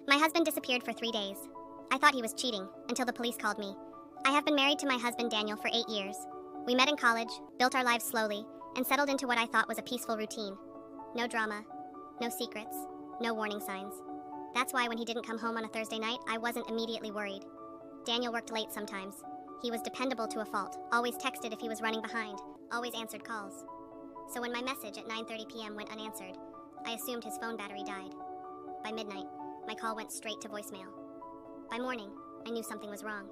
My husband disappeared for 3 days. I thought he was cheating until the police called me. I have been married to my husband Daniel for 8 years. We met in college, built our lives slowly, and settled into what I thought was a peaceful routine. No drama, no secrets, no warning signs. That's why when he didn't come home on a Thursday night, I wasn't immediately worried. Daniel worked late sometimes. He was dependable to a fault, always texted if he was running behind, always answered calls. So when my message at 9:30 p.m. went unanswered, I assumed his phone battery died. By midnight, my call went straight to voicemail. By morning, I knew something was wrong.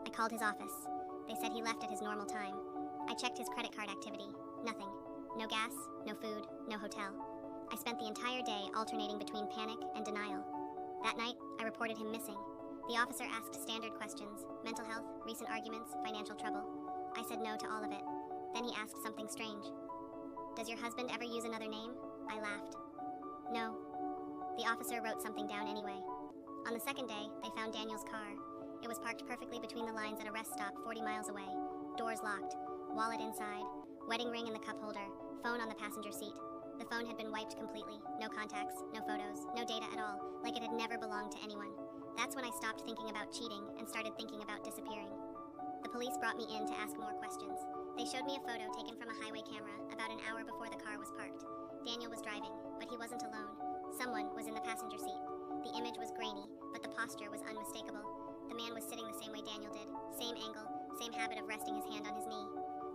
I called his office. They said he left at his normal time. I checked his credit card activity. Nothing. No gas, no food, no hotel. I spent the entire day alternating between panic and denial. That night, I reported him missing. The officer asked standard questions: mental health, recent arguments, financial trouble. I said no to all of it. Then he asked something strange. "Does your husband ever use another name?" I laughed. "No." The officer wrote something down anyway. On the second day, they found Daniel's car. It was parked perfectly between the lines at a rest stop 40 miles away. Doors locked, wallet inside, wedding ring in the cup holder, phone on the passenger seat. The phone had been wiped completely. No contacts, no photos, no data at all, like it had never belonged to anyone. That's when I stopped thinking about cheating and started thinking about disappearing. The police brought me in to ask more questions. They showed me a photo taken from a highway camera about an hour before the car was parked. Daniel was driving, but he wasn't alone. Someone was in the passenger seat. The image was grainy, but the posture was unmistakable. The man was sitting the same way Daniel did. Same angle, same habit of resting his hand on his knee.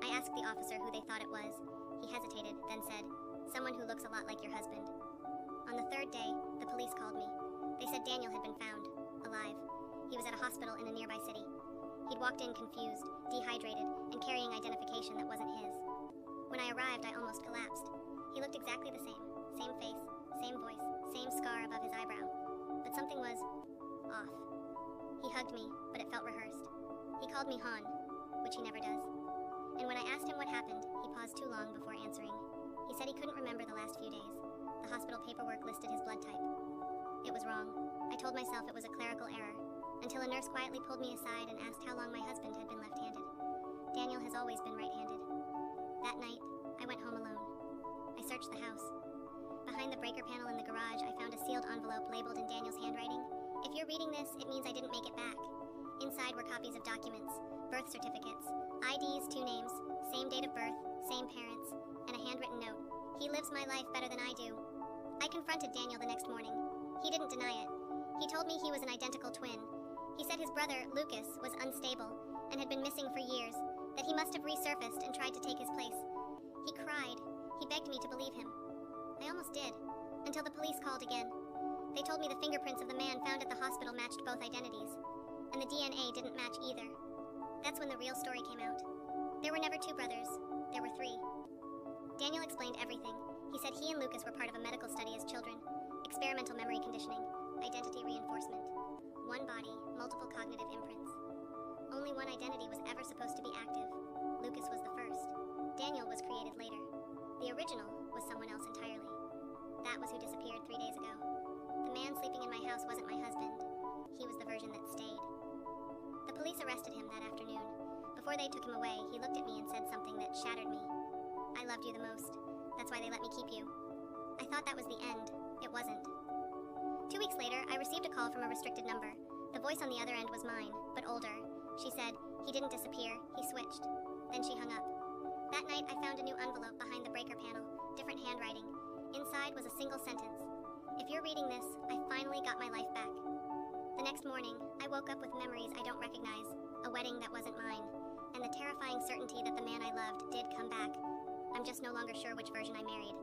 I asked the officer who they thought it was. He hesitated, then said, "Someone who looks a lot like your husband." On the third day, the police called me. They said Daniel had been found, alive. He was at a hospital in a nearby city. He'd walked in confused, dehydrated, and carrying identification that wasn't his. When I arrived, I almost collapsed. He looked exactly the same. Same face, same voice, same scar above his eyebrow. But something was off. He hugged me, but it felt rehearsed. He called me Han, which he never does. And when I asked him what happened, he paused too long before answering. He said he couldn't remember the last few days. The hospital paperwork listed his blood type. It was wrong. I told myself it was a clerical error, until a nurse quietly pulled me aside and asked how long my husband had been left-handed. Daniel has always been right-handed. That night, I went home alone. I searched the house. Behind the breaker panel in the garage, I found a sealed envelope labeled in Daniel's handwriting. If you're reading this, it means I didn't make it back. Inside were copies of documents, birth certificates, IDs, 2 names, same date of birth, same parents, and a handwritten note. "He lives my life better than I do." I confronted Daniel the next morning. He didn't deny it. He told me he was an identical twin. He said his brother, Lucas, was unstable and had been missing for years, that he must have resurfaced and tried to take his place. He cried. He begged me to believe him. I almost did, until the police called again. They told me the fingerprints of the man found at the hospital matched both identities, and the DNA didn't match either. That's when the real story came out. There were never 2 brothers. There were 3. Daniel explained everything. He said he and Lucas were part of a medical study as children. Experimental memory conditioning, identity reinforcement. One body, multiple cognitive imprints. Only one identity was ever supposed to be active. Lucas was the first. Daniel was created later. The original was someone else entirely. That was who disappeared 3 days ago. The man sleeping in my house wasn't my husband. He was the version that stayed. The police arrested him that afternoon. Before they took him away, he looked at me and said something that shattered me. "I loved you the most. That's why they let me keep you." I thought that was the end. It wasn't. 2 weeks later, I received a call from a restricted number. The voice on the other end was mine, but older. She said, "He didn't disappear, he switched." Then she hung up. That night, I found a new envelope behind the breaker panel, different handwriting. Inside was a single sentence. "If you're reading this, I finally got my life back." The next morning, I woke up with memories I don't recognize, a wedding that wasn't mine, and the terrifying certainty that the man I loved did come back. I'm just no longer sure which version I married.